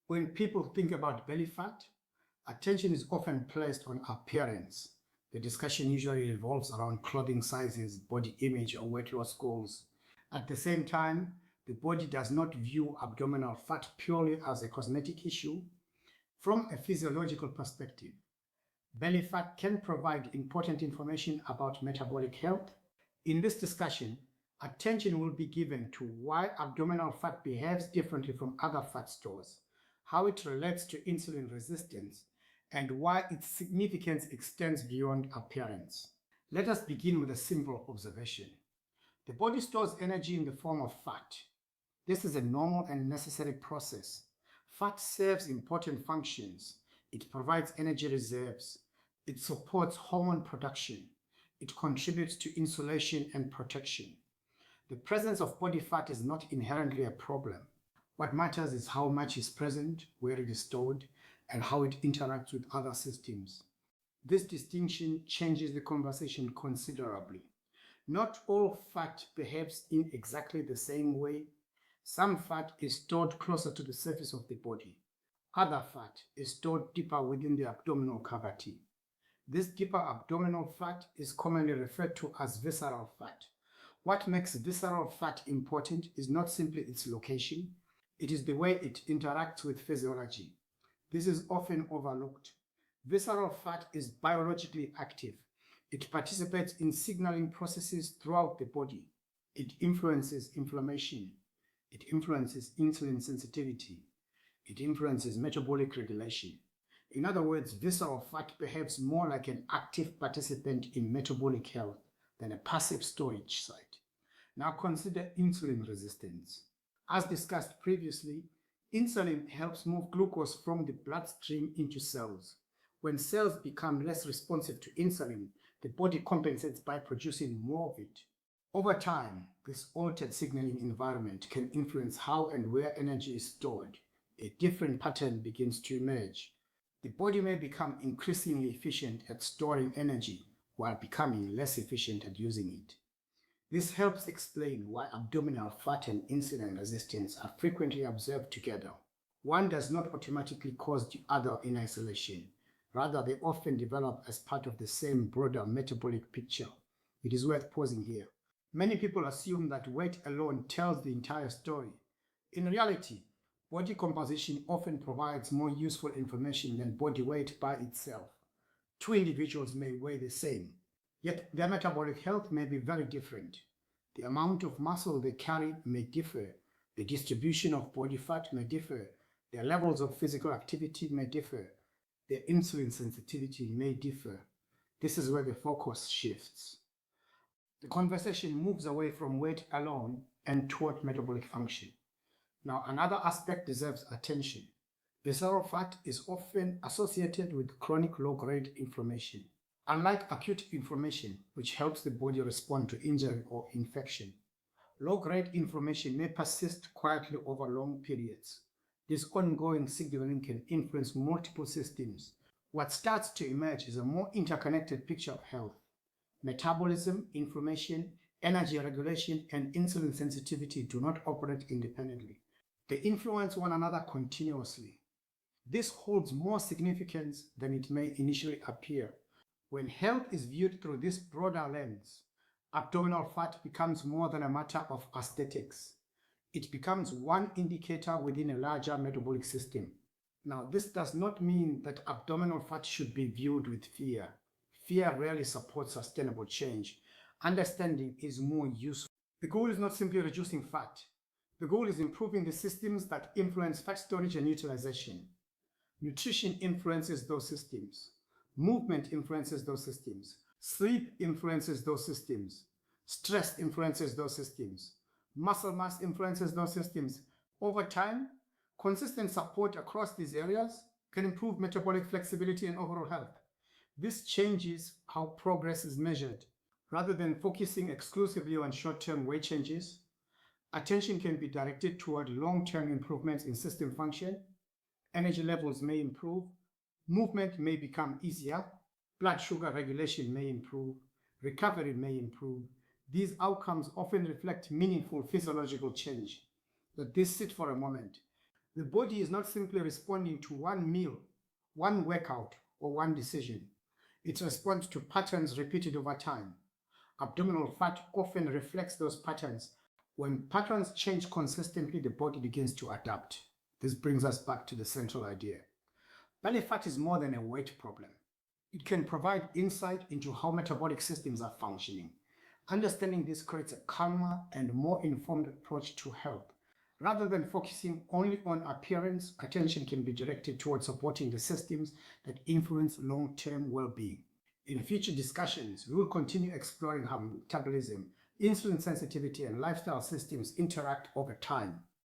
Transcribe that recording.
When people think about belly fat, attention is often placed on appearance. The discussion usually revolves around clothing sizes, body image, or weight loss goals. At the same time, the body does not view abdominal fat purely as a cosmetic issue. From a physiological perspective, belly fat can provide important information about metabolic health. In this discussion, attention will be given to why abdominal fat behaves differently from other fat stores, how it relates to insulin resistance, and why its significance extends beyond appearance. Let us begin with a simple observation. The body stores energy in the form of fat. This is a normal and necessary process. Fat serves important functions. It provides energy reserves. It supports hormone production. It contributes to insulation and protection. The presence of body fat is not inherently a problem. What matters is how much is present, where it is stored, and how it interacts with other systems. This distinction changes the conversation considerably. Not all fat behaves in exactly the same way. Some fat is stored closer to the surface of the body. Other fat is stored deeper within the abdominal cavity. This deeper abdominal fat is commonly referred to as visceral fat. What makes visceral fat important is not simply its location, it is the way it interacts with physiology. This is often overlooked. Visceral fat is biologically active. It participates in signaling processes throughout the body. It influences inflammation. It influences insulin sensitivity. It influences metabolic regulation. In other words, visceral fat behaves more like an active participant in metabolic health than a passive storage site. Now consider insulin resistance. As discussed previously, insulin helps move glucose from the bloodstream into cells. When cells become less responsive to insulin, the body compensates by producing more of it. Over time, this altered signaling environment can influence how and where energy is stored. A different pattern begins to emerge. The body may become increasingly efficient at storing energy while becoming less efficient at using it. This helps explain why abdominal fat and insulin resistance are frequently observed together. One does not automatically cause the other in isolation. Rather, they often develop as part of the same broader metabolic picture. It is worth pausing here. Many people assume that weight alone tells the entire story. In reality, body composition often provides more useful information than body weight by itself. Two individuals may weigh the same, yet their metabolic health may be very different. The amount of muscle they carry may differ. The distribution of body fat may differ. Their levels of physical activity may differ. Their insulin sensitivity may differ. This is where the focus shifts. The conversation moves away from weight alone and toward metabolic function. Now, another aspect deserves attention. Visceral fat is often associated with chronic low-grade inflammation. Unlike acute inflammation, which helps the body respond to injury or infection, low-grade inflammation may persist quietly over long periods. This ongoing signaling can influence multiple systems. What starts to emerge is a more interconnected picture of health. Metabolism, inflammation, energy regulation, and insulin sensitivity do not operate independently. They influence one another continuously. This holds more significance than it may initially appear. When health is viewed through this broader lens, abdominal fat becomes more than a matter of aesthetics. It becomes one indicator within a larger metabolic system. Now, this does not mean that abdominal fat should be viewed with fear. Fear rarely supports sustainable change. Understanding is more useful. The goal is not simply reducing fat. The goal is improving the systems that influence fat storage and utilization. Nutrition influences those systems. Movement influences those systems. Sleep influences those systems. Stress influences those systems. Muscle mass influences those systems. Over time, consistent support across these areas can improve metabolic flexibility and overall health. This changes how progress is measured. Rather than focusing exclusively on short-term weight changes, attention can be directed toward long-term improvements in system function. Energy levels may improve, movement may become easier, blood sugar regulation may improve, recovery may improve. These outcomes often reflect meaningful physiological change. Let this sit for a moment. The body is not simply responding to one meal, one workout, or one decision. It responds to patterns repeated over time. Abdominal fat often reflects those patterns. When patterns change consistently, the body begins to adapt. This brings us back to the central idea. Belly fat is more than a weight problem. It can provide insight into how metabolic systems are functioning. Understanding this creates a calmer and more informed approach to health. Rather than focusing only on appearance, attention can be directed towards supporting the systems that influence long-term well-being. In future discussions, we will continue exploring how metabolism, insulin sensitivity, and lifestyle systems interact over time.